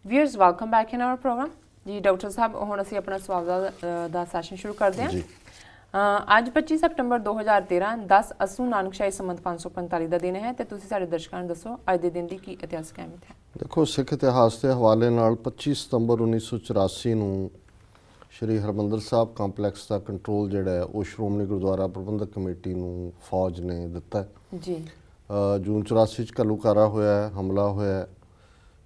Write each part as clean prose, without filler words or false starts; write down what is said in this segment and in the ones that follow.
Viewers, welcome back in our program. Ji doctor साहब हुण असीं अपना सवाल दा सैशन शुरू करते हैं। ਅੱਜ 25 ਸਤੰਬਰ 2013 10 असू नानकशाही संमत 545 ਦਾ ਦਿਨ ਹੈ ਤੇ ਤੁਸੀਂ ਸਾਡੇ ਦਰਸ਼ਕਾਂ ਨੂੰ ਦੱਸੋ ਅੱਜ ਦੇ ਦਿਨ ਦੀ ਕੀ ਇਤਿਹਾਸਕ ਅਹਿਮੀਅਤ ਹੈ। ਦੇਖੋ ਸਿੱਖ ਇਤਿਹਾਸ ਦੇ ਹਵਾਲੇ ਨਾਲ 25 ਸਤੰਬਰ 1984 ਨੂੰ ਸ਼੍ਰੀ ਹਰਮੰਦਰ ਸਾਹਿਬ ਕੰਪਲੈਕਸ ਦਾ ਕੰਟਰੋਲ ਜਿਹੜਾ ਹੈ ਉਹ ਸ਼੍ਰੋਮਣੀ ਗੁਰਦੁਆਰਾ ਪ੍ਰਬੰਧਕ ਕਮੇਟੀ ਨੂੰ ਫੌਜ ਨੇ ਦਿੱਤਾ ਹੈ ਜੀ। ਜੂਨ 84 ਚ ਘੱਲੂਘਾਰਾ ਹੋਇਆ ਹਮਲਾ ਹੋਇਆ।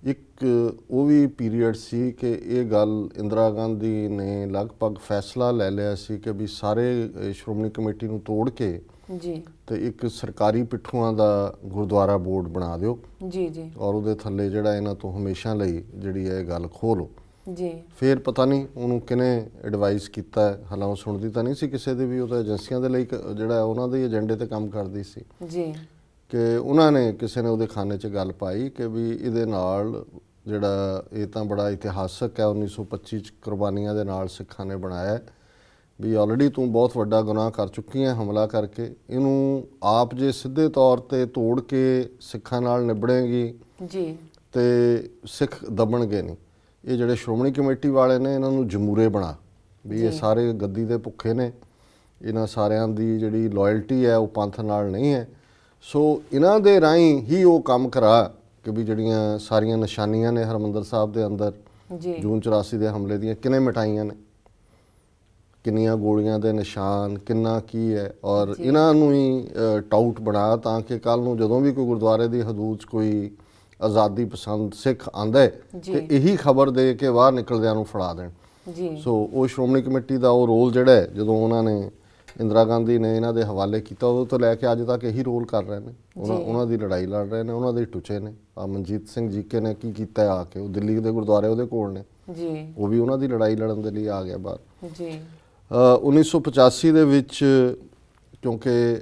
ਇੱਕ ਉਹ ਵੀ ਪੀਰੀਅਡ ਸੀ ਕਿ ਇਹ ਗੱਲ ਇੰਦਰਾ ਗਾਂਧੀ ਨੇ ਲਗਭਗ ਫੈਸਲਾ ਲੈ ਲਿਆ ਸੀ ਕਿ ਵੀ ਸਾਰੇ ਸ਼੍ਰੋਮਣੀ ਕਮੇਟੀ ਨੂੰ ਤੋੜ ਕੇ ਜੀ ਤੇ ਇੱਕ ਸਰਕਾਰੀ ਪਿੱਠੂਆਂ ਦਾ ਗੁਰਦੁਆਰਾ ਬੋਰਡ ਬਣਾ ਦਿਓ ਜੀ ਜੀ ਔਰ ਉਹਦੇ ਥੱਲੇ ਜਿਹੜਾ ਇਹਨਾਂ ਤੋਂ ਹਮੇਸ਼ਾ ਲਈ ਜਿਹੜੀ ਹੈ ਇਹ ਗੱਲ ਖੋਲੋ ਜੀ। ਫਿਰ ਪਤਾ ਨਹੀਂ ਉਹਨੂੰ ਕਿਹਨੇ ਐਡਵਾਈਸ ਕੀਤਾ, ਹਾਲਾਂ ਸੁਣਦੀ ਤਾਂ ਨਹੀਂ ਸੀ ਕਿਸੇ ਦੀ ਵੀ, ਉਹ ਤਾਂ ਏਜੰਸੀਆਂ ਦੇ ਲਈ ਜਿਹੜਾ ਉਹਨਾਂ ਦੇ ਏਜੰਡੇ ਤੇ ਕੰਮ ਕਰਦੀ ਸੀ ਜੀ ਕਿ ਉਹਨਾਂ ਨੇ ਕਿਸੇ ਨੇ ਉਹਦੇ ਖਾਨੇ 'ਚ ਗੱਲ ਪਾਈ ਕਿ ਵੀ ਇਹਦੇ ਨਾਲ ਜਿਹੜਾ ਇਹ ਤਾਂ ਬੜਾ ਇਤਿਹਾਸਕ ਹੈ 1925 'ਚ ਕੁਰਬਾਨੀਆਂ ਦੇ ਨਾਲ ਸਿੱਖਾਂ ਨੇ ਬਣਾਇਆ ਵੀ ਆਲਰੇਡੀ ਤੂੰ ਬਹੁਤ ਵੱਡਾ ਗੁਨਾਹ ਕਰ ਚੁੱਕੀ ਹੈ ਹਮਲਾ ਕਰਕੇ, ਇਹਨੂੰ ਆਪ ਜੇ ਸਿੱਧੇ ਤੌਰ 'ਤੇ ਤੋੜ ਕੇ ਸਿੱਖਾਂ ਨਾਲ ਨਿਬੜੇਗੀ ਜੀ ਤੇ ਸਿੱਖ ਦਬਣਗੇ ਨਹੀਂ। ਇਹ ਜਿਹੜੇ ਸ਼੍ਰੋਮਣੀ ਕਮੇਟੀ ਵਾਲੇ ਨੇ ਇਹਨਾਂ ਨੂੰ ਜਮੂਰੇ ਬਣਾ ਵੀ ਇਹ ਸਾਰੇ ਗੱਦੀ ਦੇ ਭੁੱਖੇ ਨੇ, ਇਹਨਾਂ ਸਾਰਿਆਂ ਦੀ ਜਿਹੜੀ ਲੋਇਲਟੀ ਹੈ ਉਹ ਪੰਥ ਨਾਲ ਨਹੀਂ ਹੈ। ਸੋ ਇਹਨਾਂ ਦੇ ਰਾਹੀਂ ਹੀ ਉਹ ਕੰਮ ਕਰਾ ਕਿ ਵੀ ਜਿਹੜੀਆਂ ਸਾਰੀਆਂ ਨਿਸ਼ਾਨੀਆਂ ਨੇ ਹਰਿਮੰਦਰ ਸਾਹਿਬ ਦੇ ਅੰਦਰ ਜੂਨ 84 ਦੇ ਹਮਲੇ ਦੀਆਂ ਕਿਨੇ ਮਿਟਾਈਆਂ ਨੇ, ਕਿੰਨੀਆਂ ਗੋਲੀਆਂ ਦੇ ਨਿਸ਼ਾਨ, ਕਿੰਨਾ ਕੀ ਹੈ, ਔਰ ਇਹਨਾਂ ਨੂੰ ਹੀ ਟਾਊਟ ਬਣਾ ਤਾਂ ਕਿ ਕੱਲ੍ਹ ਨੂੰ ਜਦੋਂ ਵੀ ਕੋਈ ਗੁਰਦੁਆਰੇ ਦੀ ਹਦੂਦ 'ਚ ਕੋਈ ਆਜ਼ਾਦੀ ਪਸੰਦ ਸਿੱਖ ਆਉਂਦਾ ਤੇ ਇਹੀ ਖਬਰ ਦੇ ਕੇ ਬਾਹਰ ਨਿਕਲਦਿਆਂ ਨੂੰ ਫੜਾ ਦੇਣ। ਸੋ ਉਹ ਸ਼੍ਰੋਮਣੀ ਕਮੇਟੀ ਦਾ ਉਹ ਰੋਲ ਜਿਹੜਾ ਹੈ ਜਦੋਂ ਉਹਨਾਂ ਨੇ ਇੰਦਰਾ ਗਾਂਧੀ ਨੇ ਇਹਨਾਂ ਦੇ ਹਵਾਲੇ ਕੀਤਾ ਉਦੋਂ ਤੋਂ ਲੈ ਕੇ ਅੱਜ ਤੱਕ ਇਹੀ ਰੋਲ ਕਰ ਰਹੇ ਨੇ। ਉਹਨਾਂ ਦੀ ਲੜਾਈ ਲੜ ਰਹੇ ਨੇ, ਉਹਨਾਂ ਦੇ ਟੁੱਚੇ ਨੇ। ਮਨਜੀਤ ਸਿੰਘ ਜੀਕੇ ਨੇ ਕੀ ਕੀਤਾ ਆ ਕੇ, ਉਹ ਦਿੱਲੀ ਦੇ ਗੁਰਦੁਆਰੇ ਉਹਦੇ ਕੋਲ ਨੇ ਜੀ, ਉਹ ਵੀ ਉਹਨਾਂ ਦੀ ਲੜਾਈ ਲੜਨ ਦੇ ਲਈ ਆ ਗਿਆ ਬਾਹਰ ਜੀ। 1985 ਦੇ ਵਿੱਚ ਕਿਉਂਕਿ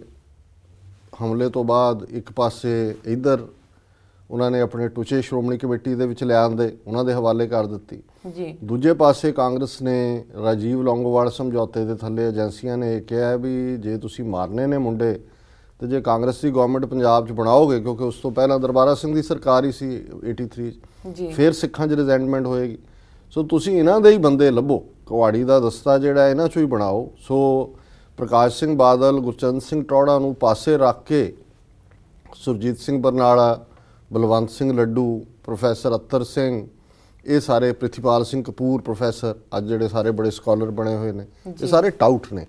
ਹਮਲੇ ਤੋਂ ਬਾਅਦ ਇੱਕ ਪਾਸੇ ਇੱਧਰ ਉਹਨਾਂ ਨੇ ਆਪਣੇ ਟੁੱਚੇ ਸ਼੍ਰੋਮਣੀ ਕਮੇਟੀ ਦੇ ਵਿੱਚ ਲੈ ਆਂਦੇ, ਉਹਨਾਂ ਦੇ ਹਵਾਲੇ ਕਰ ਦਿੱਤੀ ਜੀ। ਦੂਜੇ ਪਾਸੇ ਕਾਂਗਰਸ ਨੇ ਰਾਜੀਵ ਲੌਂਗੋਵਾਲ ਸਮਝੌਤੇ ਦੇ ਥੱਲੇ ਏਜੰਸੀਆਂ ਨੇ ਕਿਹਾ ਵੀ ਜੇ ਤੁਸੀਂ ਮਾਰਨੇ ਨੇ ਮੁੰਡੇ ਤੇ ਜੇ ਕਾਂਗਰਸ ਦੀ ਗਵਰਨਮੈਂਟ ਪੰਜਾਬ 'ਚ ਬਣਾਓਗੇ, ਕਿਉਂਕਿ ਉਸ ਤੋਂ ਪਹਿਲਾਂ ਦਰਬਾਰਾ ਸਿੰਘ ਦੀ ਸਰਕਾਰ ਹੀ ਸੀ 83 'ਚ, ਫਿਰ ਸਿੱਖਾਂ 'ਚ ਰਿਜ਼ੈਂਟਮੈਂਟ ਹੋਏਗੀ। ਸੋ ਤੁਸੀਂ ਇਹਨਾਂ ਦੇ ਹੀ ਬੰਦੇ ਲੱਭੋ, ਕੁਹਾੜੀ ਦਾ ਦਸਤਾ ਜਿਹੜਾ ਇਹਨਾਂ 'ਚੋਂ ਹੀ ਬਣਾਓ। ਸੋ ਪ੍ਰਕਾਸ਼ ਸਿੰਘ ਬਾਦਲ, ਗੁਰਚਰਨ ਸਿੰਘ ਟੌਹੜਾ ਨੂੰ ਪਾਸੇ ਰੱਖ ਕੇ ਸੁਰਜੀਤ ਸਿੰਘ ਬਰਨਾਲਾ, ਬਲਵੰਤ ਸਿੰਘ ਲੱਡੂ, ਪ੍ਰੋਫੈਸਰ ਅਤਰ ਸਿੰਘ, ਇਹ ਸਾਰੇ ਪ੍ਰਿਥੀਪਾਲ ਸਿੰਘ ਕਪੂਰ ਪ੍ਰੋਫੈਸਰ ਅੱਜ ਜਿਹੜੇ ਸਾਰੇ ਬੜੇ ਸਕਾਲਰ ਬਣੇ ਹੋਏ ਨੇ, ਇਹ ਸਾਰੇ ਟਾਊਟ ਨੇ।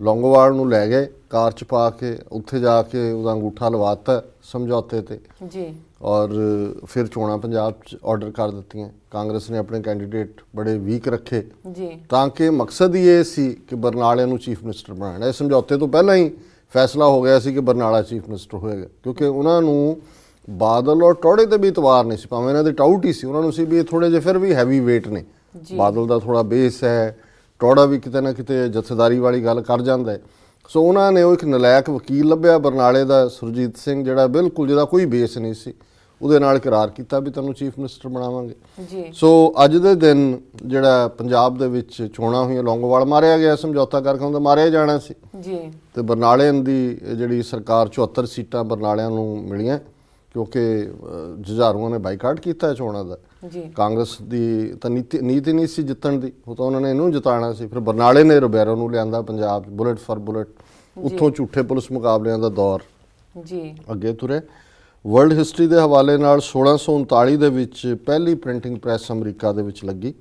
ਲੌਂਗੋਵਾਲ ਨੂੰ ਲੈ ਗਏ ਕਾਰ 'ਚ ਪਾ ਕੇ, ਉੱਥੇ ਜਾ ਕੇ ਉਹਦਾ ਅੰਗੂਠਾ ਲਵਾਤਾ ਸਮਝੌਤੇ ਤੇ ਜੀ, ਔਰ ਫਿਰ ਚੋਣਾਂ ਪੰਜਾਬ 'ਚ ਆਰਡਰ ਕਰ ਦਿੱਤੀਆਂ। ਕਾਂਗਰਸ ਨੇ ਆਪਣੇ ਕੈਂਡੀਡੇਟ ਬੜੇ ਵੀਕ ਰੱਖੇ ਜੀ ਤਾਂ ਕਿ ਮਕਸਦ ਹੀ ਇਹ ਸੀ ਕਿ ਬਰਨਾਲੇ ਨੂੰ ਚੀਫ ਮਿਨਿਸਟਰ ਬਣਾਉਣਾ। ਇਹ ਸਮਝੌਤੇ ਤੋਂ ਪਹਿਲਾਂ ਹੀ ਫੈਸਲਾ ਹੋ ਗਿਆ ਸੀ ਕਿ ਬਰਨਾਲਾ ਚੀਫ ਮਿਨਿਸਟਰ ਹੋਏਗਾ, ਕਿਉਂਕਿ ਉਹਨਾਂ ਨੂੰ ਬਾਦਲ ਔਰ ਟੌੜੇ ਤੇ ਵੀ ਇਤਬਾਰ ਨਹੀਂ ਸੀ, ਭਾਵੇਂ ਇਹਨਾਂ ਦੇ ਟਾਊਟ ਹੀ ਸੀ, ਉਹਨਾਂ ਨੂੰ ਸੀ ਵੀ ਇਹ ਥੋੜੇ ਜਿਹੇ ਫਿਰ ਵੀ ਹੈਵੀ ਵੇਟ ਨੇ। ਬਾਦਲ ਦਾ ਥੋੜਾ ਬੇਸ ਹੈ, ਟੌੜਾ ਵੀ ਕਿਤੇ ਨਾ ਕਿਤੇ ਜਥੇਦਾਰੀ ਵਾਲੀ ਗੱਲ ਕਰ ਜਾਂਦਾ ਹੈ। ਸੋ ਉਹਨਾਂ ਨੇ ਉਹ ਇੱਕ ਨਲਾਇਕ ਵਕੀਲ ਲੱਭਿਆ ਬਰਨਾਲੇ ਦਾ, ਸੁਰਜੀਤ ਸਿੰਘ, ਜਿਹੜਾ ਬਿਲਕੁਲ ਜਿਹਦਾ ਕੋਈ ਬੇਸ ਨਹੀਂ ਸੀ, ਉਹਦੇ ਨਾਲ ਇਕਰਾਰ ਕੀਤਾ ਵੀ ਤੈਨੂੰ ਚੀਫ ਮਿਨਿਸਟਰ ਬਣਾਵਾਂਗੇ। ਸੋ ਅੱਜ ਦੇ ਦਿਨ ਜਿਹੜਾ ਪੰਜਾਬ ਦੇ ਵਿੱਚ ਚੋਣਾਂ ਹੋਈਆਂ, ਲੌਂਗੋਵਾਲ ਮਾਰਿਆ ਗਿਆ ਸਮਝੌਤਾ ਕਰਕੇ, ਉਹਦਾ ਮਾਰਿਆ ਜਾਣਾ ਸੀ ਤੇ ਬਰਨਾਲੇ ਦੀ ਜਿਹੜੀ ਸਰਕਾਰ 74 ਸੀਟਾਂ ਬਰਨਾਲਿਆਂ ਨੂੰ ਮਿਲੀਆਂ ਕਿਉਂਕਿ ਜੁਝਾਰੂਆਂ ਨੇ ਬਾਈਕਾਟ ਕੀਤਾ ਚੋਣਾਂ ਦਾ। ਕਾਂਗਰਸ ਦੀ ਤਾਂ ਨੀਤੀ ਨਹੀਂ ਸੀ ਜਿੱਤਣ ਦੀ, ਉਹ ਤਾਂ ਉਹਨਾਂ ਨੇ ਇਹਨੂੰ ਜਿਤਾਉਣਾ ਸੀ। ਫਿਰ ਬਰਨਾਲੇ ਨੇ ਰਿਬੈਰੋ ਨੂੰ ਲਿਆਂਦਾ ਪੰਜਾਬ 'ਚ, ਬੁਲਟ ਫਾਰ ਬੁਲਟ, ਉੱਥੋਂ ਝੂਠੇ ਪੁਲਿਸ ਮੁਕਾਬਲਿਆਂ ਦਾ ਦੌਰ ਅੱਗੇ ਤੁਰੇ। ਵਰਲਡ ਹਿਸਟਰੀ ਦੇ ਹਵਾਲੇ ਨਾਲ 1639 ਦੇ ਵਿੱਚ ਪਹਿਲੀ ਪ੍ਰਿੰਟਿੰਗ ਪ੍ਰੈਸ ਅਮਰੀਕਾ ਦੇ ਵਿੱਚ ਲੱਗੀ।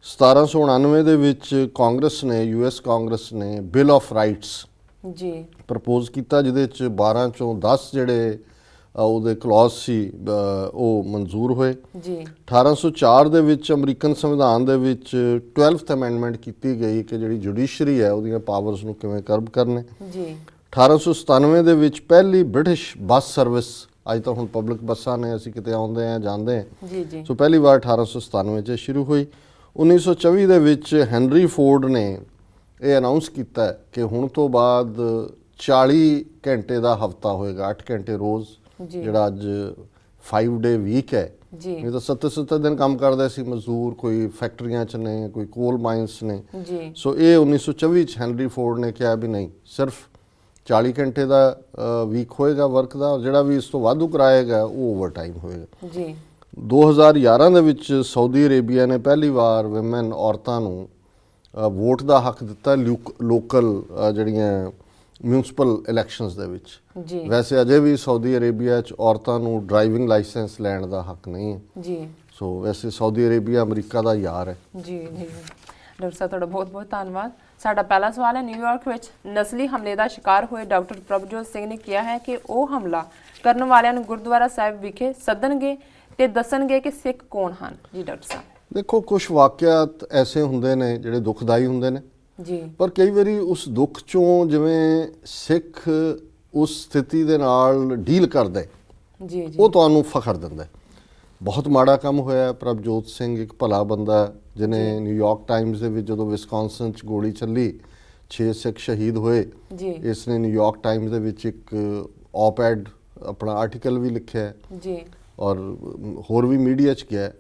1799 ਦੇ ਵਿੱਚ ਕਾਂਗਰਸ ਨੇ, US ਕਾਂਗਰਸ ਨੇ ਬਿੱਲ ਆਫ ਰਾਈਟਸ ਪ੍ਰਪੋਜ਼ ਕੀਤਾ, ਜਿਹਦੇ 'ਚ 12 ਚੋਂ 10 ਜਿਹੜੇ ਉਹਦੇ ਕਲੌਜ਼ ਸੀ ਉਹ ਮਨਜ਼ੂਰ ਹੋਏ ਜੀ। 1804 ਦੇ ਵਿੱਚ ਅਮਰੀਕਨ ਸੰਵਿਧਾਨ ਦੇ ਵਿੱਚ 12th ਅਮੈਂਡਮੈਂਟ ਕੀਤੀ ਗਈ ਕਿ ਜਿਹੜੀ ਜੁਡੀਸ਼ਰੀ ਹੈ ਉਹਦੀਆਂ ਪਾਵਰਸ ਨੂੰ ਕਿਵੇਂ ਕਰਬ ਕਰਨੇ ਜੀ। 1897 ਦੇ ਵਿੱਚ ਪਹਿਲੀ ਬ੍ਰਿਟਿਸ਼ ਬੱਸ ਸਰਵਿਸ, ਅੱਜ ਤਾਂ ਹੁਣ ਪਬਲਿਕ ਬੱਸਾਂ ਨੇ, ਅਸੀਂ ਕਿਤੇ ਆਉਂਦੇ ਆ ਜਾਂਦੇ ਆ ਜੀ, ਸੋ ਪਹਿਲੀ ਵਾਰ 1897 'ਚ ਸ਼ੁਰੂ ਹੋਈ। 1924 ਦੇ ਵਿੱਚ ਹੈਨਰੀ ਫੋਰਡ ਨੇ ਇਹ ਅਨਾਊਂਸ ਕੀਤਾ ਕਿ ਹੁਣ ਤੋਂ ਬਾਅਦ 40 ਘੰਟੇ ਦਾ ਹਫਤਾ ਹੋਏਗਾ, 8 ਘੰਟੇ ਰੋਜ਼, ਜਿਹੜਾ ਅੱਜ 5 ਡੇ ਵੀਕ ਹੈ। ਇਹ ਤਾਂ 70 ਦਿਨ ਕੰਮ ਕਰਦੇ ਸੀ ਮਜ਼ਦੂਰ, ਕੋਈ ਫੈਕਟਰੀਆਂ 'ਚ ਨੇ, ਕੋਈ ਕੋਲ ਮਾਈਨਸ ਨੇ। ਸੋ ਇਹ 1924 'ਚ ਹੈਨਰੀ ਫੋਰਡ ਨੇ ਕਿਹਾ ਵੀ ਨਹੀਂ, ਸਿਰਫ 40 ਘੰਟੇ ਦਾ ਵੀਕ ਹੋਏਗਾ ਵਰਕ ਦਾ, ਜਿਹੜਾ ਵੀ ਇਸ ਤੋਂ ਵਾਧੂ ਕਰਾਏਗਾ ਉਹ ਓਵਰ ਟਾਈਮ ਹੋਏਗਾ ਜੀ। 2011 ਦੇ ਵਿੱਚ ਸਾਊਦੀ ਅਰੇਬੀਆ ਨੇ ਪਹਿਲੀ ਵਾਰ ਵਿਮਨ ਔਰਤਾਂ ਨੂੰ ਵੋਟ ਦਾ ਹੱਕ ਦਿੱਤਾ ਲੋਕਲ ਜਿਹੜੀਆਂ ਮਿਊਨਿਸਪਲ ਇਲੈਕਸ਼ਨਸ ਦੇ ਵਿੱਚ। ਜੀ ਵੈਸੇ ਅਜੇ ਵੀ ਸਾਊਦੀ ਅਰੇਬੀਆ 'ਚ ਔਰਤਾਂ ਨੂੰ ਡਰਾਈਵਿੰਗ ਲਾਇਸੈਂਸ ਲੈਣ ਦਾ ਹੱਕ ਨਹੀਂ ਹੈ। ਜੀ ਸੋ ਵੈਸੇ ਸਾਊਦੀ ਅਰੇਬੀਆ ਅਮਰੀਕਾ ਦਾ ਯਾਰ ਹੈ। ਜੀ ਜੀ ਡਾਕਟਰ ਸਾਹਿਬ ਤੁਹਾਡਾ ਬਹੁਤ ਬਹੁਤ ਧੰਨਵਾਦ। ਸਾਡਾ ਪਹਿਲਾ ਸਵਾਲ ਹੈ, ਨਿਊਯਾਰਕ ਵਿੱਚ ਨਸਲੀ ਹਮਲੇ ਦਾ ਸ਼ਿਕਾਰ ਹੋਏ ਡਾਕਟਰ ਪ੍ਰਭਜੋਤ ਸਿੰਘ ਨੇ ਕਿਹਾ ਹੈ ਕਿ ਉਹ ਹਮਲਾ ਕਰਨ ਵਾਲਿਆਂ ਨੂੰ ਗੁਰਦੁਆਰਾ ਸਾਹਿਬ ਵਿਖੇ ਸੱਦਣਗੇ ਤੇ ਦੱਸਣਗੇ ਕਿ ਸਿੱਖ ਕੌਣ ਹਨ। ਜੀ ਡਾਕਟਰ ਸਾਹਿਬ ਦੇਖੋ, ਕੁਝ ਵਾਕਿਆਤ ਐਸੇ ਹੁੰਦੇ ਨੇ ਜਿਹੜੇ ਦੁਖਦਾਈ ਹੁੰਦੇ ਨੇ, ਜੀ ਪਰ ਕਈ ਵਾਰੀ ਉਸ ਦੁੱਖ ਚੋਂ ਜਿਵੇਂ ਸਿੱਖ ਉਸ ਸਥਿਤੀ ਦੇ ਨਾਲ ਡੀਲ ਕਰਦਾ ਹੈ, ਜੀ ਜੀ ਉਹ ਤੁਹਾਨੂੰ ਫਖਰ ਦਿੰਦਾ ਹੈ। ਬਹੁਤ ਮਾੜਾ ਕੰਮ ਹੋਇਆ। ਪ੍ਰਭਜੋਤ ਸਿੰਘ ਇੱਕ ਭਲਾ ਬੰਦਾ ਜਿਹਨੇ ਨਿਊਯਾਰਕ ਟਾਈਮਜ਼ ਦੇ ਵਿੱਚ ਜਦੋਂ ਵਿਸਕੌਨਸਨ 'ਚ ਗੋਲੀ ਚੱਲੀ 6 ਸਿੱਖ ਸ਼ਹੀਦ ਹੋਏ, ਜੀ ਇਸ ਨੇ ਨਿਊਯਾਰਕ ਟਾਈਮਜ਼ ਦੇ ਵਿੱਚ ਇੱਕ op-ed ਆਪਣਾ ਆਰਟੀਕਲ ਵੀ ਲਿਖਿਆ ਹੈ ਜੀ ਔਰ ਹੋਰ ਵੀ ਮੀਡੀਆ 'ਚ ਗਿਆ।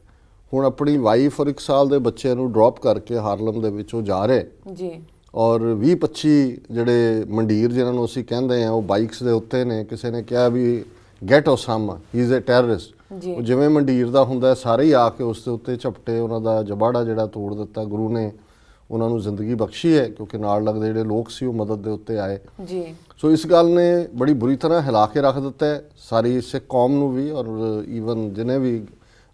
ਹੁਣ ਆਪਣੀ ਵਾਈਫ ਔਰ 1 ਸਾਲ ਦੇ ਬੱਚੇ ਨੂੰ ਡ੍ਰੌਪ ਕਰਕੇ ਹਾਰਲਮ ਦੇ ਵਿੱਚ ਉਹ ਜਾ ਰਹੇ ਜੀ ਔਰ 20-25 ਜਿਹੜੇ ਮੰਡੀਰ ਜਿਨ੍ਹਾਂ ਨੂੰ ਅਸੀਂ ਕਹਿੰਦੇ ਆ ਉਹ ਬਾਈਕਸ ਦੇ ਉੱਤੇ ਨੇ। ਕਿਸੇ ਨੇ ਕਿਹਾ we get Osama, he is a terrorist. ਜੀ ਉਹ ਜਿਵੇਂ ਮੰਡੀਰ ਦਾ ਹੁੰਦਾ ਸਾਰੇ ਹੀ ਆ ਕੇ ਉਸ ਦੇ ਉੱਤੇ ਝਪਟੇ, ਉਹਨਾਂ ਦਾ ਜਬਾੜਾ ਜਿਹੜਾ ਤੋੜ ਦਿੱਤਾ। ਗੁਰੂ ਨੇ ਉਹਨਾਂ ਨੂੰ ਜ਼ਿੰਦਗੀ ਬਖਸ਼ੀ ਹੈ ਕਿਉਂਕਿ ਨਾਲ ਲੱਗਦੇ ਜਿਹੜੇ ਲੋਕ ਸੀ ਉਹ ਮਦਦ ਦੇ ਉੱਤੇ ਆਏ। ਜੀ ਸੋ ਇਸ ਗੱਲ ਨੇ ਬੜੀ ਬੁਰੀ ਤਰ੍ਹਾਂ ਹਿਲਾ ਕੇ ਰੱਖ ਦਿੱਤਾ ਹੈ ਸਾਰੀ ਸਿੱਖ ਕੌਮ ਨੂੰ ਵੀ, ਔਰ ਈਵਨ ਜਿਹਨੇ ਵੀ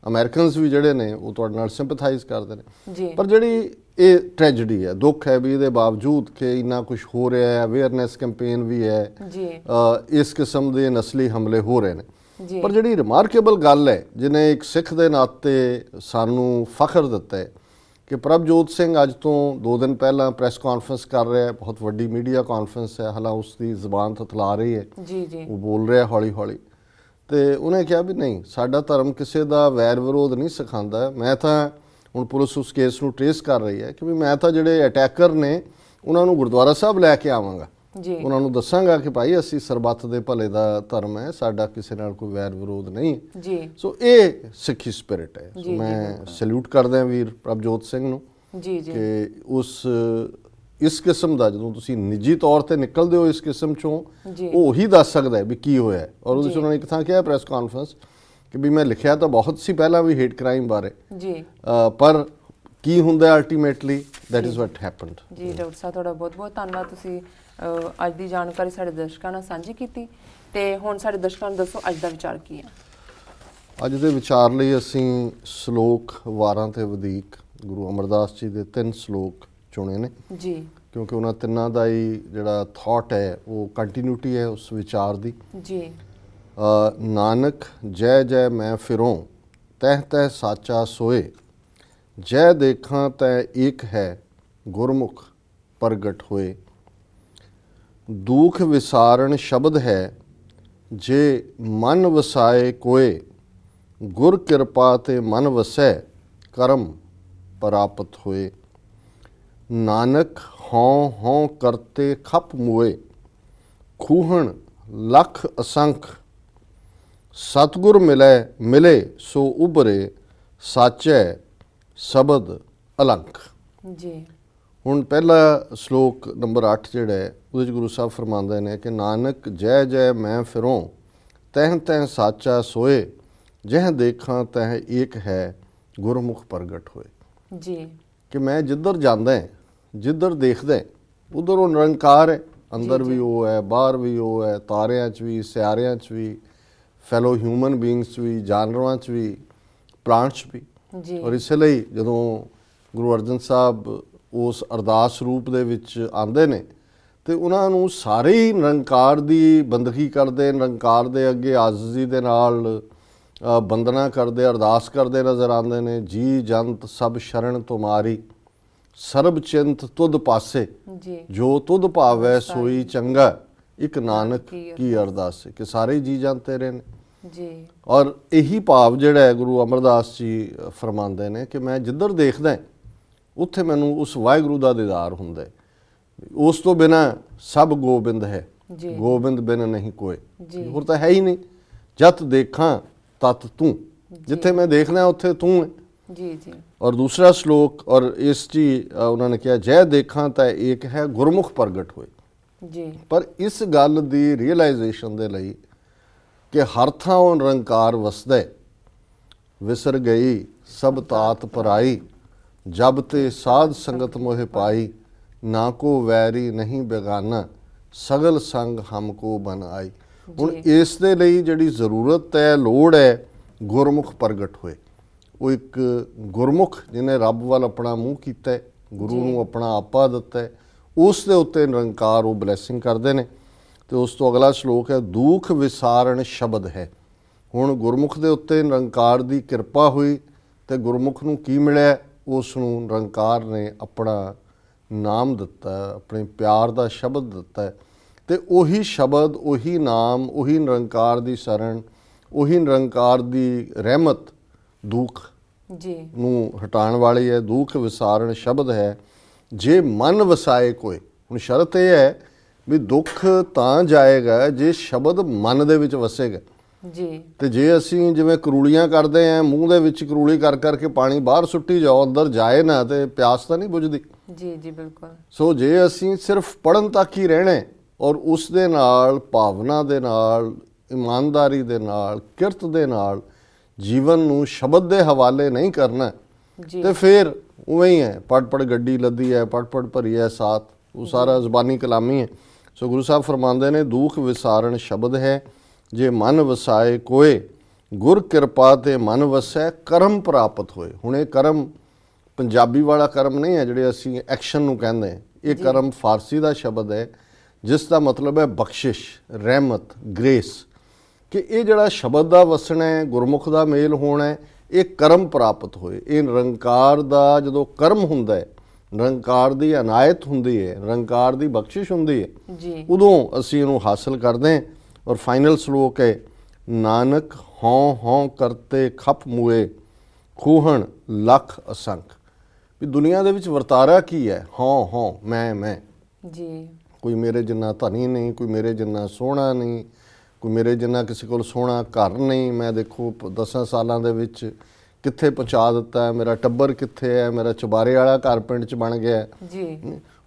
ਅਮਰੀਕਨਸ ਵੀ ਜਿਹੜੇ ਨੇ ਉਹ ਤੁਹਾਡੇ ਨਾਲ ਸਿੰਪਥਾਈਜ਼ ਕਰਦੇ ਨੇ। ਜੀ ਪਰ ਜਿਹੜੀ ਇਹ ਟ੍ਰੈਜਡੀ ਹੈ, ਦੁੱਖ ਹੈ ਵੀ ਇਹਦੇ ਬਾਵਜੂਦ ਕਿ ਇੰਨਾ ਕੁਝ ਹੋ ਰਿਹਾ ਹੈ, ਅਵੇਅਰਨੈਸ ਕੈਂਪੇਨ ਵੀ ਹੈ, ਜੀ ਇਸ ਕਿਸਮ ਦੇ ਨਸਲੀ ਹਮਲੇ ਹੋ ਰਹੇ ਨੇ। ਜੀ ਪਰ ਜਿਹੜੀ ਰਿਮਾਰਕੇਬਲ ਗੱਲ ਹੈ ਜਿਹਨੇ ਇੱਕ ਸਿੱਖ ਦੇ ਨਾਤੇ ਸਾਨੂੰ ਫਖਰ ਦਿੱਤਾ ਹੈ ਕਿ ਪ੍ਰਭਜੋਤ ਸਿੰਘ ਅੱਜ ਤੋਂ 2 ਦਿਨ ਪਹਿਲਾਂ ਪ੍ਰੈਸ ਕਾਨਫਰੰਸ ਕਰ ਰਿਹਾ ਹੈ। ਬਹੁਤ ਵੱਡੀ ਮੀਡੀਆ ਕਾਨਫਰੰਸ ਹੈ, ਹਾਲਾਂ ਉਸ ਦੀ ਜ਼ੁਬਾਨ ਥਥਲਾ ਰਹੀ ਹੈ, ਜੀ ਜੀ ਉਹ ਬੋਲ ਰਿਹਾ ਹੌਲੀ ਹੌਲੀ। ਤੇ ਉਹਨੇ ਕਿਹਾ ਵੀ ਨਹੀਂ, ਸਾਡਾ ਧਰਮ ਕਿਸੇ ਦਾ ਵੈਰ ਵਿਰੋਧ ਨਹੀਂ ਸਿਖਾਉਂਦਾ। ਮੈਂ ਤਾਂ ਹੁਣ ਪੁਲਿਸ ਉਸ ਕੇਸ ਨੂੰ ਟ੍ਰੇਸ ਕਰ ਰਹੀ ਹੈ ਕਿ ਵੀ ਮੈਂ ਤਾਂ ਜਿਹੜੇ ਅਟੈਕਰ ਨੇ ਉਹਨਾਂ ਨੂੰ ਗੁਰਦੁਆਰਾ ਸਾਹਿਬ ਲੈ ਕੇ ਆਵਾਂਗਾ, ਜੀ ਉਹਨਾਂ ਨੂੰ ਦੱਸਾਂਗਾ ਕਿ ਭਾਈ ਅਸੀਂ ਸਰਬੱਤ ਦੇ ਭਲੇ ਦਾ ਧਰਮ ਹੈ, ਸਾਡਾ ਕਿਸੇ ਨਾਲ ਕੋਈ ਵੈਰ ਵਿਰੋਧ ਨਹੀਂ। ਜੀ ਸੋ ਇਹ ਸਿੱਖੀ ਸਪਿਰਿਟ ਹੈ। ਜੀ, ਸੋ ਜੀ, ਮੈਂ ਸੈਲੂਟ ਕਰਦਾ ਵੀਰ ਪ੍ਰਭਜੋਤ ਸਿੰਘ ਨੂੰ ਜੀ ਜੀ ਕਿ ਇਸ ਕਿਸਮ ਦਾ ਜਦੋਂ ਤੁਸੀਂ ਨਿੱਜੀ ਤੌਰ ਤੇ ਨਿਕਲਦੇ ਹੋ ਇਸ ਕਿਸਮ ਚੋਂ, ਜੀ ਉਹ ਉਹੀ ਦੱਸ ਸਕਦਾ ਹੈ ਵੀ ਕੀ ਹੋਇਆ ਹੈ। ਔਰ ਉਹਦੇ 'ਚ ਉਹਨਾਂ ਨੇ ਇੱਕ ਥਾਂ ਕਿਹਾ ਪ੍ਰੈਸ ਕਾਨਫਰੰਸ ਕਿ ਵੀ ਮੈਂ ਲਿਖਿਆ ਤਾਂ ਬਹੁਤ ਸੀ ਪਹਿਲਾਂ ਵੀ ਹੇਟ ਕ੍ਰਾਈਮ ਬਾਰੇ, ਜੀ ਪਰ ਕੀ ਹੁੰਦਾ ultimately that is what happened. ਜੀ ਡਾਕਟਰ ਸਾਹਿਬ ਤੁਹਾਡਾ ਬਹੁਤ ਬਹੁਤ ਧੰਨਵਾਦ, ਤੁਸੀਂ ਅੱਜ ਦੀ ਜਾਣਕਾਰੀ ਸਾਡੇ ਦਰਸ਼ਕਾਂ ਨਾਲ ਸਾਂਝੀ ਕੀਤੀ। ਤੇ ਹੁਣ ਸਾਡੇ ਦਰਸ਼ਕਾਂ ਨੂੰ ਦੱਸੋ ਅੱਜ ਦਾ ਵਿਚਾਰ ਕੀ ਹੈ। ਅੱਜ ਦੇ ਵਿਚਾਰ ਲਈ ਅਸੀਂ ਸ਼ਲੋਕ ਵਾਰਾਂ ਤੇ ਵਧੀਕ ਗੁਰੂ ਅਮਰਦਾਸ ਜੀ ਦੇ 3 ਸ਼ਲੋਕ ਚੁਣੇ ਨੇ, ਜੀ ਕਿਉਂਕਿ ਉਹਨਾਂ ਤਿੰਨਾਂ ਦਾ ਹੀ ਜਿਹੜਾ ਥਾਟ ਹੈ ਉਹ ਕੰਟੀਨਿਊਟੀ ਹੈ ਉਸ ਵਿਚਾਰ ਦੀ। ਜੀ ਨਾਨਕ ਜੈ ਜੈ ਮੈਂ ਫਿਰੋਂ ਤਹਿ ਤਹਿ ਸਾਚਾ ਸੋਏ, ਜੈ ਦੇਖਾਂ ਤੈ ਏਕ ਹੈ ਗੁਰਮੁਖ ਪ੍ਰਗਟ ਹੋਏ। ਦੁਖ ਵਿਸਾਰਣ ਸ਼ਬਦ ਹੈ ਜੇ ਮਨ ਵਸਾਏ ਕੋਏ, ਗੁਰ ਕਿਰਪਾ ਤੇ ਮਨ ਵਸੈ ਕਰਮ ਪ੍ਰਾਪਤ ਹੋਏ। ਨਾਨਕ ਹਉ ਹਉ ਕਰਤੇ ਖਪ ਮੋਏ, ਖੂਹਣ ਲਖ ਅਸੰਖ, ਸਤਿਗੁਰ ਮਿਲੇ ਸੋ ਉਭਰੇ, ਸਾਚੈ ਸ਼ਬਦ ਅਲੰਖ। ਜੀ ਹੁਣ ਪਹਿਲਾ ਸ਼ਲੋਕ ਨੰਬਰ 8 ਜਿਹੜਾ ਹੈ ਉਹਦੇ 'ਚ ਗੁਰੂ ਸਾਹਿਬ ਫਰਮਾਉਂਦੇ ਨੇ ਕਿ ਨਾਨਕ ਜੈ ਜੈ ਮੈਂ ਫਿਰੋਂ ਤਹਿ ਤਹਿ ਸਾਚਾ ਸੋਏ, ਜਹ ਦੇਖਾਂ ਤਹਿ ਏਕ ਹੈ ਗੁਰਮੁਖ ਪ੍ਰਗਟ ਹੋਏ। ਜੀ ਕਿ ਮੈਂ ਜਿੱਧਰ ਜਾਂਦਾ ਜਿੱਧਰ ਦੇਖਦਾ ਉਧਰ ਉਹ ਨਿਰੰਕਾਰ ਹੈ, ਅੰਦਰ ਵੀ ਉਹ ਹੈ, ਬਾਹਰ ਵੀ ਉਹ ਹੈ, ਤਾਰਿਆਂ 'ਚ ਵੀ, ਸਿਆਰਿਆਂ 'ਚ ਵੀ, ਫੈਲੋ ਹਿਊਮਨ ਬੀਇੰਗਸ 'ਚ ਵੀ, ਜਾਨਵਰਾਂ 'ਚ ਵੀ, ਪਲਾਂਟਸ 'ਚ ਵੀ। ਜੀ ਔਰ ਇਸੇ ਲਈ ਜਦੋਂ ਗੁਰੂ ਅਰਜਨ ਸਾਹਿਬ ਉਸ ਅਰਦਾਸ ਰੂਪ ਦੇ ਵਿੱਚ ਆਉਂਦੇ ਨੇ ਤੇ ਉਹਨਾਂ ਨੂੰ ਸਾਰੇ ਹੀ ਨਿਰੰਕਾਰ ਦੀ ਬੰਦਗੀ ਕਰਦੇ, ਨਿਰੰਕਾਰ ਦੇ ਅੱਗੇ ਆਜ਼ਜ਼ੀ ਦੇ ਨਾਲ ਬੰਦਨਾ ਕਰਦੇ, ਅਰਦਾਸ ਕਰਦੇ ਨਜ਼ਰ ਆਉਂਦੇ ਨੇ। ਜੀ ਜੰਤ ਸਭ ਸ਼ਰਨ ਤੁਮਾਰੀ, ਸਰਬ ਚਿੰਤ ਤੁਧ ਪਾਸੇ, ਜੀ ਜੋ ਤੁਧ ਭਾਵੈ ਸੋਈ ਚੰਗਾ, ਇੱਕ ਨਾਨਕ ਕੀ ਅਰਦਾਸ ਕਿ ਸਾਰੇ ਜੀ ਜਨ ਤੇਰੇ ਨੇ। ਜੀ ਔਰ ਇਹੀ ਭਾਵ ਜਿਹੜਾ ਹੈ ਗੁਰੂ ਅਮਰਦਾਸ ਜੀ ਫਰਮਾਉਂਦੇ ਨੇ ਕਿ ਮੈਂ ਜਿੱਧਰ ਦੇਖਦਾ ਉੱਥੇ ਮੈਨੂੰ ਉਸ ਵਾਹਿਗੁਰੂ ਦਾ ਦੀਦਾਰ ਹੁੰਦਾ ਹੈ। ਉਸ ਤੋਂ ਬਿਨਾਂ ਸਭ ਗੋਬਿੰਦ ਹੈ, ਜੀ ਗੋਬਿੰਦ ਬਿਨ ਨਹੀਂ ਕੋਏ, ਜੀ ਹੋਰ ਤਾਂ ਹੈ ਹੀ ਨਹੀਂ। ਜਤ ਦੇਖਾਂ ਤਤ ਤੂੰ, ਜਿੱਥੇ ਮੈਂ ਦੇਖਣਾ ਉੱਥੇ ਤੂੰ ਹੈ। ਜੀ ਜੀ ਔਰ ਦੂਸਰਾ ਸ਼ਲੋਕ ਔਰ ਇਸ 'ਚ ਉਹਨਾਂ ਨੇ ਕਿਹਾ ਜੈ ਦੇਖਾਂ ਤਾਂ ਏਕ ਹੈ ਗੁਰਮੁਖ ਪ੍ਰਗਟ ਹੋਏ। ਜੀ ਪਰ ਇਸ ਗੱਲ ਦੀ ਰੀਅਲਾਈਜੇਸ਼ਨ ਦੇ ਲਈ ਕਿ ਹਰ ਥਾਂ ਉਹ ਨਿਰੰਕਾਰ ਵਸਦਾ ਹੈ, ਵਿਸਰ ਗਈ ਸਭ ਤਾਤ ਪਰਾਈ, ਜਬ ਤੇ ਸਾਧ ਸੰਗਤ ਮੋਹਿ ਪਾਈ, ਨਾ ਕੋ ਵੈਰੀ ਨਹੀਂ ਬੇਗਾਨਾ, ਸਗਲ ਸੰਗ ਹਮਕੋ ਬਨ ਆਈ। ਹੁਣ ਇਸ ਦੇ ਲਈ ਜਿਹੜੀ ਜ਼ਰੂਰਤ ਹੈ, ਲੋੜ ਹੈ, ਗੁਰਮੁਖ ਪ੍ਰਗਟ ਹੋਏ। ਉਹ ਇੱਕ ਗੁਰਮੁਖ ਜਿਹਨੇ ਰੱਬ ਵੱਲ ਆਪਣਾ ਮੂੰਹ ਕੀਤਾ ਹੈ, ਗੁਰੂ ਨੂੰ ਆਪਣਾ ਆਪਾ ਦਿੱਤਾ ਹੈ, ਉਸ ਦੇ ਉੱਤੇ ਨਿਰੰਕਾਰ ਉਹ ਬਲੈਸਿੰਗ ਕਰਦੇ ਨੇ। ਤੇ ਉਸ ਤੋਂ ਅਗਲਾ ਸ਼ਲੋਕ ਹੈ, ਦੁਖ ਵਿਸਾਰਣ ਸ਼ਬਦ ਹੈ। ਹੁਣ ਗੁਰਮੁਖ ਦੇ ਉੱਤੇ ਨਿਰੰਕਾਰ ਦੀ ਕਿਰਪਾ ਹੋਈ ਤੇ ਗੁਰਮੁਖ ਨੂੰ ਕੀ ਮਿਲਿਆ? ਉਸ ਨੂੰ ਨਿਰੰਕਾਰ ਨੇ ਆਪਣਾ ਨਾਮ ਦਿੱਤਾ, ਆਪਣੇ ਪਿਆਰ ਦਾ ਸ਼ਬਦ ਦਿੱਤਾ ਹੈ। ਤੇ ਉਹੀ ਸ਼ਬਦ, ਉਹੀ ਨਾਮ, ਉਹੀ ਨਿਰੰਕਾਰ ਦੀ ਸ਼ਰਨ, ਉਹੀ ਨਿਰੰਕਾਰ ਦੀ ਰਹਿਮਤ ਦੁੱਖ ਨੂੰ ਹਟਾਉਣ ਵਾਲੀ ਹੈ। ਦੁੱਖ ਵਿਸਾਰਣ ਸ਼ਬਦ ਹੈ, ਜੇ ਮਨ ਵਸਾਏ ਕੋਏ। ਹੁਣ ਸ਼ਰਤ ਇਹ ਹੈ ਵੀ ਦੁੱਖ ਤਾਂ ਜਾਏਗਾ ਜੇ ਸ਼ਬਦ ਮਨ ਦੇ ਵਿੱਚ ਵਸੇਗਾ ਜੀ। ਤੇ ਜੇ ਅਸੀਂ ਜਿਵੇਂ ਕਰੂਲੀਆਂ ਕਰਦੇ ਆਂ, ਮੂੰਹ ਦੇ ਵਿੱਚ ਕਰੂਲੀ ਕਰ ਕਰਕੇ ਪਾਣੀ ਬਾਹਰ ਸੁੱਟੀ ਜਾਓ, ਅੰਦਰ ਜਾਏ ਨਾ, ਤੇ ਪਿਆਸ ਤਾਂ ਨਹੀਂ ਬੁਝਦੀ ਜੀ। ਜੀ ਬਿਲਕੁਲ। ਸੋ ਜੇ ਅਸੀਂ ਸਿਰਫ ਪੜਨ ਤੱਕ ਹੀ ਰਹਿਣਾ ਔਰ ਉਸ ਦੇ ਨਾਲ ਭਾਵਨਾ ਦੇ ਨਾਲ, ਇਮਾਨਦਾਰੀ ਦੇ ਨਾਲ, ਕਿਰਤ ਦੇ ਨਾਲ ਜੀਵਨ ਨੂੰ ਸ਼ਬਦ ਦੇ ਹਵਾਲੇ ਨਹੀਂ ਕਰਨਾ ਤੇ ਫਿਰ ਉਵੇਂ ਹੀ ਹੈ, ਪੜ ਗੱਡੀ ਲੱਦੀ ਹੈ, ਪੜ ਭਰੀ ਹੈ ਸਾਥ, ਉਹ ਸਾਰਾ ਜ਼ਬਾਨੀ ਕਲਾਮੀ ਹੈ। ਸੋ ਗੁਰੂ ਸਾਹਿਬ ਫਰਮਾਉਂਦੇ ਨੇ, ਦੁਖ ਵਿਸਾਰਣ ਸ਼ਬਦ ਹੈ, ਜੇ ਮਨ ਵਸਾਏ ਕੋਏ, ਗੁਰ ਕਿਰਪਾ ਤੇ ਮਨ ਵਸੈ, ਕਰਮ ਪ੍ਰਾਪਤ ਹੋਏ। ਹੁਣ ਇਹ ਕਰਮ ਪੰਜਾਬੀ ਵਾਲਾ ਕਰਮ ਨਹੀਂ ਹੈ ਜਿਹੜੇ ਅਸੀਂ ਐਕਸ਼ਨ ਨੂੰ ਕਹਿੰਦੇ ਹਾਂ। ਇਹ ਕਰਮ ਫਾਰਸੀ ਦਾ ਸ਼ਬਦ ਹੈ ਜਿਸ ਦਾ ਮਤਲਬ ਹੈ ਬਖਸ਼ਿਸ਼, ਰਹਿਮਤ, ਗ੍ਰੇਸ। ਕਿ ਇਹ ਜਿਹੜਾ ਸ਼ਬਦ ਦਾ ਵਸਣਾ ਹੈ, ਗੁਰਮੁਖ ਦਾ ਮੇਲ ਹੋਣਾ ਹੈ, ਇਹ ਕਰਮ ਪ੍ਰਾਪਤ ਹੋਏ। ਇਹ ਨਿਰੰਕਾਰ ਦਾ ਜਦੋਂ ਕਰਮ ਹੁੰਦਾ ਹੈ, ਨਿਰੰਕਾਰ ਦੀ ਅਨਾਇਤ ਹੁੰਦੀ ਹੈ, ਨਿਰੰਕਾਰ ਦੀ ਬਖਸ਼ਿਸ਼ ਹੁੰਦੀ ਹੈ, ਉਦੋਂ ਅਸੀਂ ਇਹਨੂੰ ਹਾਸਲ ਕਰਦੇ ਹਾਂ। ਔਰ ਫਾਈਨਲ ਸ਼ਲੋਕ ਹੈ, ਨਾਨਕ ਹਉ ਹਉ ਕਰਤੇ ਖਪ ਮੂਏ, ਖੂਹਣ ਲੱਖ ਅਸੰਖ। ਵੀ ਦੁਨੀਆ ਦੇ ਵਿੱਚ ਵਰਤਾਰਾ ਕੀ ਹੈ? ਹਉ ਹਉ, ਮੈਂ ਜੀ। ਕੋਈ ਮੇਰੇ ਜਿੰਨਾ ਧਨੀ ਨਹੀਂ, ਕੋਈ ਮੇਰੇ ਜਿੰਨਾ ਸੋਹਣਾ ਨਹੀਂ, ਕੋਈ ਮੇਰੇ ਜਿੰਨਾ ਕਿਸੇ ਕੋਲ ਸੋਹਣਾ ਘਰ ਨਹੀਂ। ਮੈਂ ਦੇਖੋ 10 ਸਾਲਾਂ ਦੇ ਵਿੱਚ ਕਿੱਥੇ ਪਹੁੰਚਾ ਦਿੱਤਾ, ਮੇਰਾ ਟੱਬਰ ਕਿੱਥੇ ਹੈ, ਮੇਰਾ ਚੁਬਾਰੇ ਵਾਲਾ ਘਰ ਪਿੰਡ 'ਚ ਬਣ ਗਿਆ ਜੀ।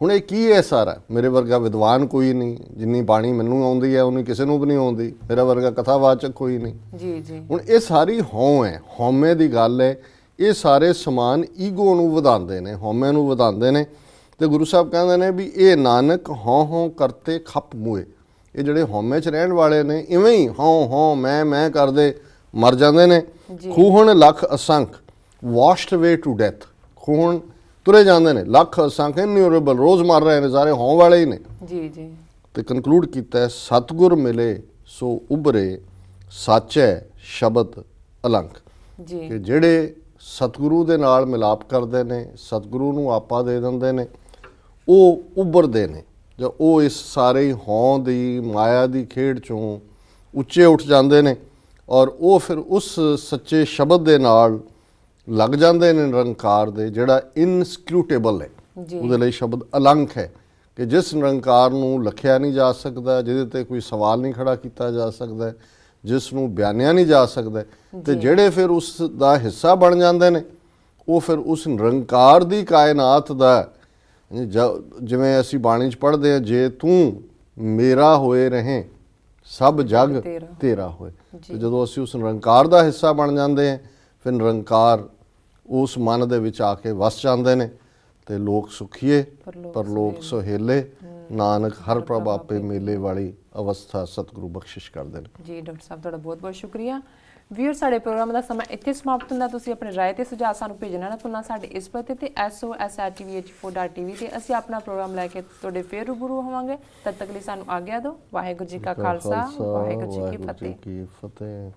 ਹੁਣ ਇਹ ਕੀ ਹੈ ਸਾਰਾ? ਮੇਰੇ ਵਰਗਾ ਵਿਦਵਾਨ ਕੋਈ ਨਹੀਂ, ਜਿੰਨੀ ਬਾਣੀ ਮੈਨੂੰ ਆਉਂਦੀ ਹੈ ਉਨੀ ਕਿਸੇ ਨੂੰ ਵੀ ਨਹੀਂ ਆਉਂਦੀ। ਮੇਰਾ ਵਰਗਾ ਕਥਾਵਾਚਕ ਕੋਈ ਨਹੀਂ ਜੀ। ਹੁਣ ਇਹ ਸਾਰੀ ਹਉ ਹੈ, ਹਉਮੈ ਦੀ ਗੱਲ ਹੈ। ਇਹ ਸਾਰੇ ਸਮਾਨ ਈਗੋ ਨੂੰ ਵਧਾਉਂਦੇ ਨੇ, ਹਉਮੈ ਨੂੰ ਵਧਾਉਂਦੇ ਨੇ। ਤੇ ਗੁਰੂ ਸਾਹਿਬ ਕਹਿੰਦੇ ਨੇ ਵੀ ਇਹ ਨਾਨਕ ਹਉ ਹਉ ਕਰਤੇ ਖਪ ਮੂਏ। ਇਹ ਜਿਹੜੇ ਹਉਮੈ 'ਚ ਰਹਿਣ ਵਾਲੇ ਨੇ, ਇਵੇਂ ਹੀ ਹਉ ਹਉ ਮੈਂ ਕਰਦੇ ਮਰ ਜਾਂਦੇ ਨੇ। ਖੂਹਣ ਲੱਖ ਅਸੰਖ, ਵਾਸ਼ਡ ਅਵੇ ਟੂ ਡੈਥ। ਖੂਹਣ ਤੁਰੇ ਜਾਂਦੇ ਨੇ, ਲੱਖ ਅਸੰਖ, ਇਨਿਊਰੇਬਲ, ਰੋਜ਼ ਮਰ ਰਹੇ ਨੇ, ਸਾਰੇ ਹਉ ਵਾਲੇ ਹੀ ਨੇ ਜੀ। ਤੇ ਕਨਕਲੂਡ ਕੀਤਾ ਹੈ, ਸਤਿਗੁਰ ਮਿਲੇ ਸੋ ਉਭਰੇ, ਸਾਚੈ ਸ਼ਬਦ ਅਲੰਕ। ਕਿ ਜਿਹੜੇ ਸਤਿਗੁਰੂ ਦੇ ਨਾਲ ਮਿਲਾਪ ਕਰਦੇ ਨੇ, ਸਤਿਗੁਰੂ ਨੂੰ ਆਪਾ ਦੇ ਦਿੰਦੇ ਨੇ, ਉਹ ਉੱਭਰਦੇ ਨੇ। ਜਾਂ ਉਹ ਇਸ ਸਾਰੇ ਹਉ ਦੀ, ਮਾਇਆ ਦੀ ਖੇਡ 'ਚੋਂ ਉੱਚੇ ਉੱਠ ਜਾਂਦੇ ਨੇ ਔਰ ਉਹ ਫਿਰ ਉਸ ਸੱਚੇ ਸ਼ਬਦ ਦੇ ਨਾਲ ਲੱਗ ਜਾਂਦੇ ਨੇ, ਨਿਰੰਕਾਰ ਦੇ, ਜਿਹੜਾ ਇਨਸਕਰੂਟੇਬਲ ਹੈ। ਉਹਦੇ ਲਈ ਸ਼ਬਦ ਅਲੰਕ ਹੈ ਕਿ ਜਿਸ ਨਿਰੰਕਾਰ ਨੂੰ ਲਖਿਆ ਨਹੀਂ ਜਾ ਸਕਦਾ, ਜਿਹਦੇ ਤੇ ਕੋਈ ਸਵਾਲ ਨਹੀਂ ਖੜਾ ਕੀਤਾ ਜਾ ਸਕਦਾ, ਜਿਸ ਨੂੰ ਬਿਆਨਿਆ ਨਹੀਂ ਜਾ ਸਕਦਾ। ਤੇ ਜਿਹੜੇ ਫਿਰ ਉਸ ਦਾ ਹਿੱਸਾ ਬਣ ਜਾਂਦੇ ਨੇ, ਉਹ ਫਿਰ ਉਸ ਨਿਰੰਕਾਰ ਦੀ ਕਾਇਨਾਤ ਦਾ, ਜਿਵੇਂ ਅਸੀਂ ਬਾਣੀ 'ਚ ਪੜ੍ਹਦੇ ਹਾਂ, ਜੇ ਤੂੰ ਮੇਰਾ ਹੋਏ ਰਹੇ ਸਭ ਜਗ ਤੇਰਾ ਹੋਏ। ਤੇ ਜਦੋਂ ਅਸੀਂ ਉਸ ਨਿਰੰਕਾਰ ਦਾ ਹਿੱਸਾ ਬਣ ਜਾਂਦੇ ਹਾਂ, ਫਿਰ ਨਿਰੰਕਾਰ ਉਸ ਮਨ ਦੇ ਵਿੱਚ ਆ ਕੇ ਵਸ ਜਾਂਦੇ ਨੇ। ਤੇ ਲੋਕ ਸੁਖੀਏ ਪਰਲੋਕ ਸੁਹੇਲੇ, ਨਾਨਕ ਹਰ ਪ੍ਰਭ ਆਪੇ ਮੇਲੇ ਵਾਲੀ ਅਵਸਥਾ ਸਤਿਗੁਰੂ ਬਖਸ਼ਿਸ਼ ਕਰਦੇ ਨੇ ਜੀ। ਡਾਕਟਰ ਸਾਹਿਬ ਤੁਹਾਡਾ ਬਹੁਤ ਬਹੁਤ ਸ਼ੁਕਰੀਆ। ਵੀਰ, ਸਾਡੇ ਪ੍ਰੋਗਰਾਮ ਦਾ ਸਮਾਂ ਇੱਥੇ ਸਮਾਪਤ ਹੁੰਦਾ। ਤੁਸੀਂ ਆਪਣੇ ਰਾਏ ਤੇ ਸੁਝਾਅ ਸਾਨੂੰ ਭੇਜਣਾ ਨਾ ਭੁੱਲਣਾ ਸਾਡੇ ਇਸ ਪਤੇ ਤੇ SOS@tvh4.tv ਤੇ ਅਸੀਂ ਆਪਣਾ ਪ੍ਰੋਗਰਾਮ ਲੈ ਕੇ ਤੁਹਾਡੇ ਫੇਰ ਰੂਬਰੂ ਹੋਵਾਂਗੇ। ਤਦ ਤੱਕ ਲਈ ਸਾਨੂੰ ਆਗਿਆ ਦਿਓ। ਵਾਹਿਗੁਰੂ ਜੀ ਕਾ ਖਾਲਸਾ, ਵਾਹਿਗੁਰੂ ਜੀ ਕੀ ਫਤਿਹ।